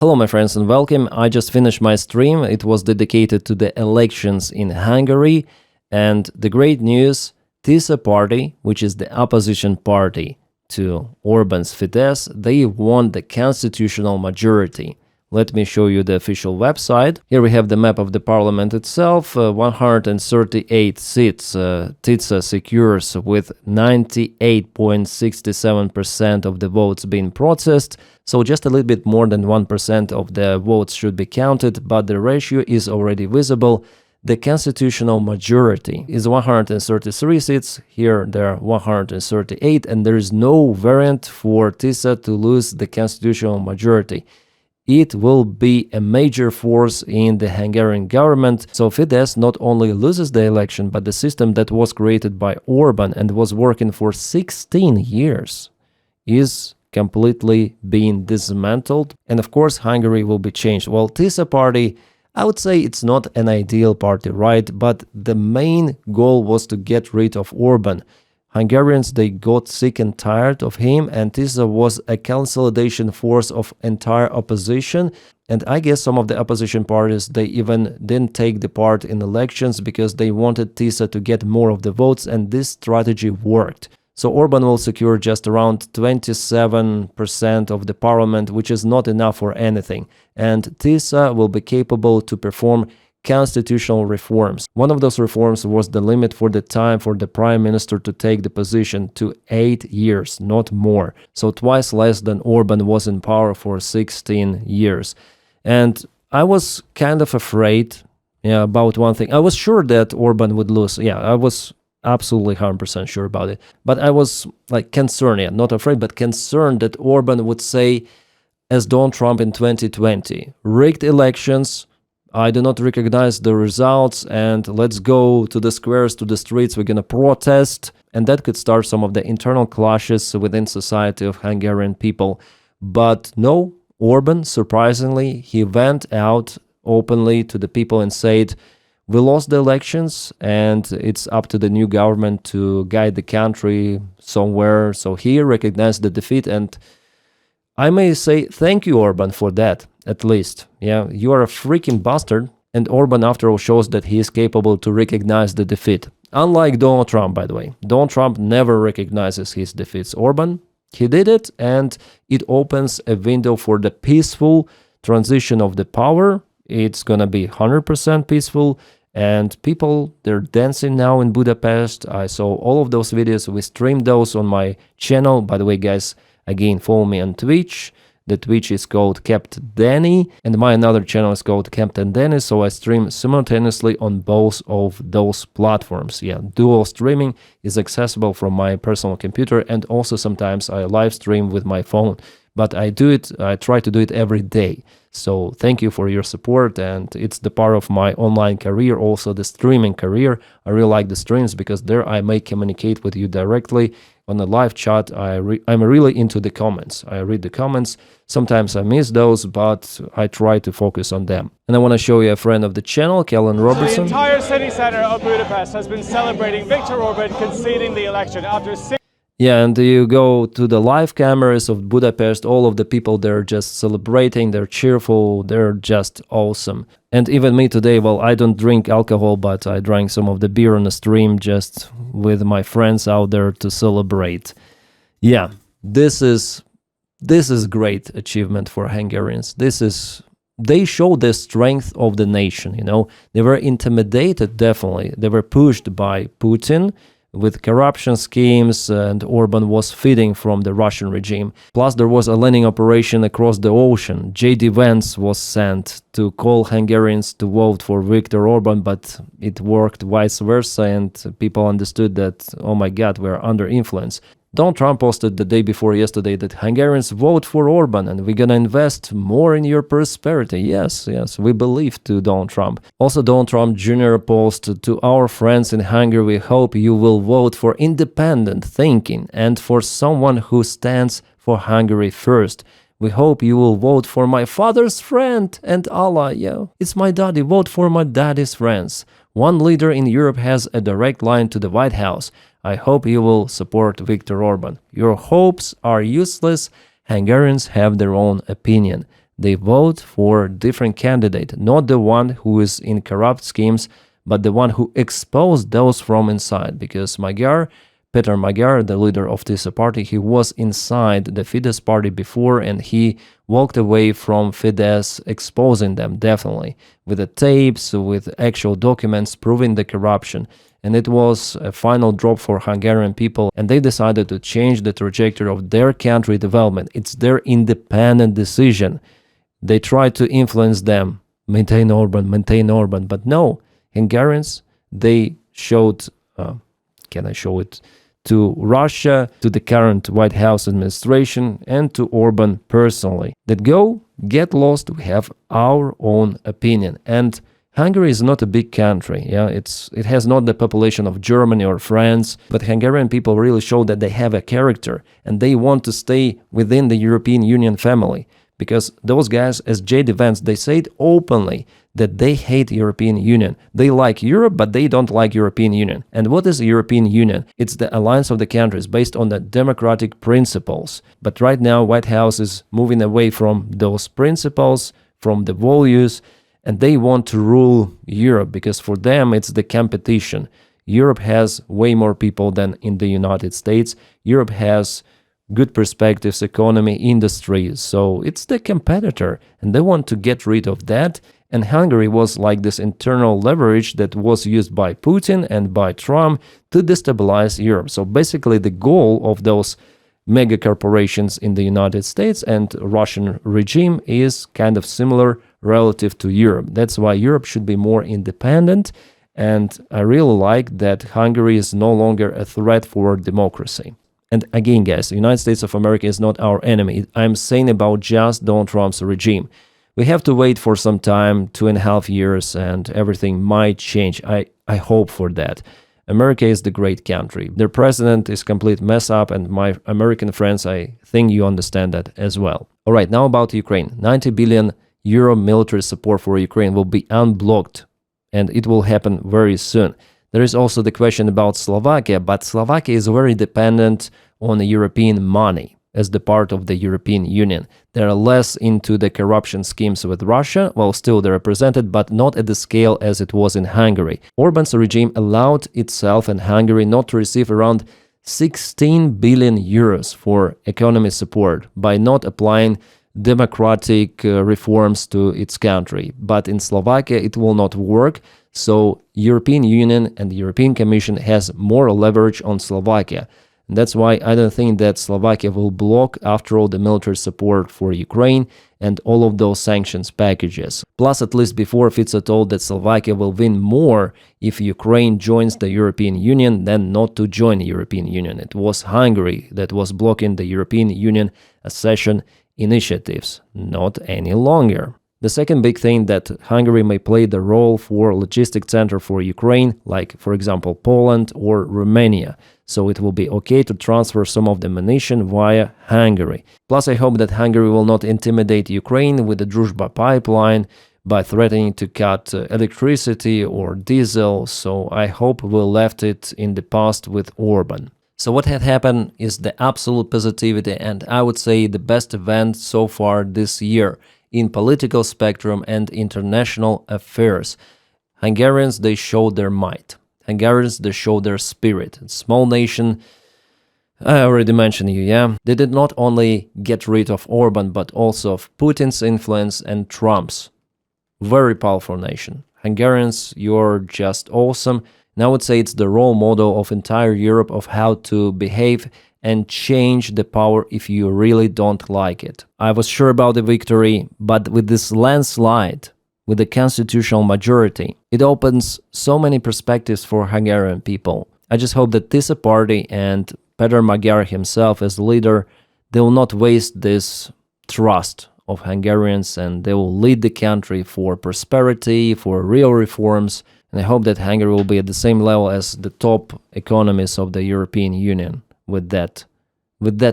Hello my friends and welcome. I just finished my stream. It was dedicated to the elections in Hungary, and the great news, TISA party, which is the opposition party to Orban's Fidesz, they won the constitutional majority. Let me show you the official website. Here we have the map of the parliament itself. 138 seats TISA secures with 98.67% of the votes being processed. So just a little bit more than 1% of the votes should be counted, but the ratio is already visible. The constitutional majority is 133 seats. Here there are 138, and there is no variant for TISA to lose the constitutional majority. It will be a major force in the Hungarian government. So Fidesz not only loses the election, but the system that was created by Orban and was working for 16 years is completely being dismantled. And of course, Hungary will be changed. Well, TISA party, I would say it's not an ideal party, right? But the main goal was to get rid of Orban. Hungarians, they got sick and tired of him, and TISA was a consolidation force of entire opposition. And I guess some of the opposition parties, they even didn't take the part in elections because they wanted TISA to get more of the votes, and this strategy worked. So Orban will secure just around 27% of the parliament, which is not enough for anything. And TISA will be capable to perform constitutional reforms. One of those reforms was the limit for the time for the prime minister to take the position to 8 years, not more. So twice less than Orban was in power for 16 years. And I was kind of afraid about one thing. I was sure that Orban would lose. Yeah, I was absolutely 100% sure about it. But I was like concerned, not afraid, but concerned that Orban would say, as Donald Trump in 2020, rigged elections, I do not recognize the results, and let's go to the squares, to the streets, we're going to protest. And that could start some of the internal clashes within society of Hungarian people. But no, Orban, surprisingly, he went out openly to the people and said, we lost the elections and it's up to the new government to guide the country somewhere. So he recognized the defeat, and I may say thank you, Orban, for that, at least. Yeah, you are a freaking bastard. And Orban, after all, shows that he is capable to recognize the defeat. Unlike Donald Trump, by the way. Donald Trump never recognizes his defeats. Orban, he did it, and it opens a window for the peaceful transition of the power. It's gonna be 100% peaceful. And people, they're dancing now in Budapest. I saw all of those videos. We streamed those on my channel. By the way, guys, again, follow me on Twitch. The Twitch is called Captain Danny, and my another channel is called Captain Danny, so I stream simultaneously on both of those platforms. Yeah, dual streaming is accessible from my personal computer, and also sometimes I live stream with my phone. But I try to do it every day. So thank you for your support, and it's the part of my online career, also the streaming career. I really like the streams because there I may communicate with you directly. On the live chat, I'm really into the comments. I read the comments. Sometimes I miss those, but I try to focus on them. And I want to show you a friend of the channel, Kellen Robertson. The entire city centre of Budapest has been celebrating Viktor Orban conceding the election after 6. Yeah, and you go to the live cameras of Budapest, all of the people, they're just celebrating, they're cheerful, they're just awesome. And even me today, well, I don't drink alcohol, but I drank some of the beer on the stream just with my friends out there to celebrate. Yeah, this is great achievement for Hungarians. They show the strength of the nation, you know. They were intimidated, definitely. They were pushed by Putin with corruption schemes, and Orban was feeding from the Russian regime. Plus, there was a landing operation across the ocean. J.D. Vance was sent to call Hungarians to vote for Viktor Orban, but it worked vice versa, and people understood that, oh my God, we're under influence. Donald Trump posted the day before yesterday that Hungarians vote for Orban and we're gonna invest more in your prosperity. Yes, we believe to Donald Trump. Also, Donald Trump Jr. posted to our friends in Hungary, we hope you will vote for independent thinking and for someone who stands for Hungary first. We hope you will vote for my father's friend and Allah, it's my daddy, vote for my daddy's friends. One leader in Europe has a direct line to the White House. I hope you will support Viktor Orban. Your hopes are useless. Hungarians have their own opinion. They vote for different candidate, not the one who is in corrupt schemes, but the one who exposed those from inside. Because Peter Magyar, the leader of this party, he was inside the Fidesz party before, and he walked away from Fidesz, exposing them definitely, with the tapes, with actual documents proving the corruption. And it was a final drop for Hungarian people, and they decided to change the trajectory of their country development. It's their independent decision. They tried to influence them, maintain Orban, but no, Hungarians, they showed, can I show it, to Russia, to the current White House administration, and to Orban personally, that go, get lost, we have our own opinion. And Hungary is not a big country, it has not the population of Germany or France, but Hungarian people really show that they have a character, and they want to stay within the European Union family. Because those guys, as JD Vance, they said openly that they hate European Union. They like Europe, but they don't like European Union. And what is the European Union? It's the alliance of the countries based on the democratic principles. But right now, White House is moving away from those principles, from the values, and they want to rule Europe because for them, it's the competition. Europe has way more people than in the United States. Europe has good perspectives, economy, industry, so it's the competitor, and they want to get rid of that. And Hungary was like this internal leverage that was used by Putin and by Trump to destabilize Europe. So basically the goal of those mega corporations in the United States and Russian regime is kind of similar relative to Europe. That's why Europe should be more independent, and I really like that Hungary is no longer a threat for democracy. And again, guys, the United States of America is not our enemy. I'm saying about just Donald Trump's regime. We have to wait for some time, 2.5 years, and everything might change. I hope for that. America is the great country. Their president is complete mess up, and my American friends, I think you understand that as well. All right, now about Ukraine. 90 billion euro military support for Ukraine will be unblocked, and it will happen very soon. There is also the question about Slovakia, but Slovakia is very dependent on European money as the part of the European Union. They are less into the corruption schemes with Russia, well, still they're represented, but not at the scale as it was in Hungary. Orban's regime allowed itself and Hungary not to receive around 16 billion euros for economy support by not applying democratic reforms to its country. But in Slovakia, it will not work. So European Union and the European Commission has more leverage on Slovakia. And that's why I don't think that Slovakia will block, after all, the military support for Ukraine and all of those sanctions packages. Plus, at least before, Fico told that Slovakia will win more if Ukraine joins the European Union than not to join the European Union. It was Hungary that was blocking the European Union accession initiatives, not any longer. The second big thing that Hungary may play the role for logistic center for Ukraine, like for example Poland or Romania. So it will be okay to transfer some of the ammunition via Hungary. Plus I hope that Hungary will not intimidate Ukraine with the Druzhba pipeline by threatening to cut electricity or diesel. So I hope we left it in the past with Orban. So what had happened is the absolute positivity and I would say the best event so far this year in political spectrum and international affairs. Hungarians, they showed their might. Hungarians, they showed their spirit. Small nation, I already mentioned you, yeah? They did not only get rid of Orban, but also of Putin's influence and Trump's. Very powerful nation. Hungarians, you're just awesome. And I would say it's the role model of entire Europe of how to behave and change the power if you really don't like it. I was sure about the victory, but with this landslide, with the constitutional majority, it opens so many perspectives for Hungarian people. I just hope that this party and Peter Magyar himself as leader, they will not waste this trust of Hungarians and they will lead the country for prosperity, for real reforms. And I hope that Hungary will be at the same level as the top economies of the European Union. With that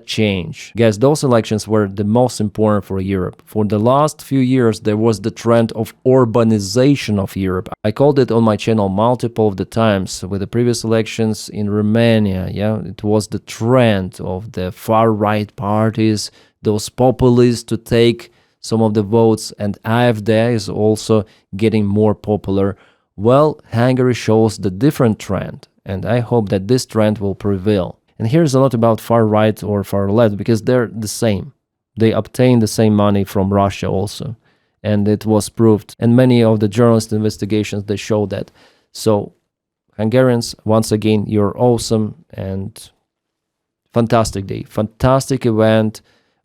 change. Guys, those elections were the most important for Europe. For the last few years, there was the trend of Urbanization of Europe. I called it on my channel multiple of the times. With the previous elections in Romania, yeah, it was the trend of the far-right parties, those populists to take some of the votes, and AfD is also getting more popular. Well, Hungary shows the different trend, and I hope that this trend will prevail. And here's a lot about far right or far left, because they're the same. They obtain the same money from Russia also, and it was proved. And many of the journalist investigations, they show that. So Hungarians, once again, you're awesome, and fantastic day, fantastic event.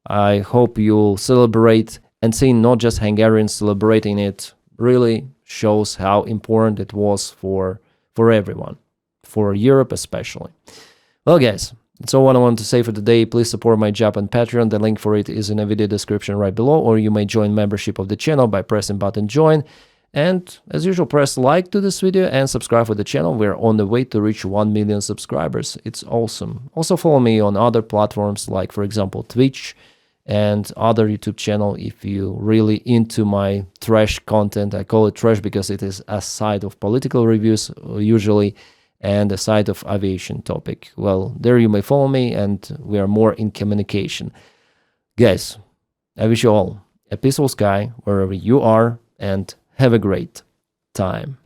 I hope you'll celebrate, and seeing not just Hungarians celebrating it really shows how important it was for everyone, for Europe especially. Well, guys, that's all I want to say for today. Please support my job on Patreon. The link for it is in the video description right below, or you may join membership of the channel by pressing button join. And as usual, press like to this video and subscribe for the channel. We're on the way to reach 1 million subscribers. It's awesome. Also follow me on other platforms like, for example, Twitch and other YouTube channel if you really into my trash content. I call it trash because it is a side of political reviews usually, and a side of aviation topic. Well, there you may follow me, and we are more in communication. Guys, I wish you all a peaceful sky wherever you are, and have a great time.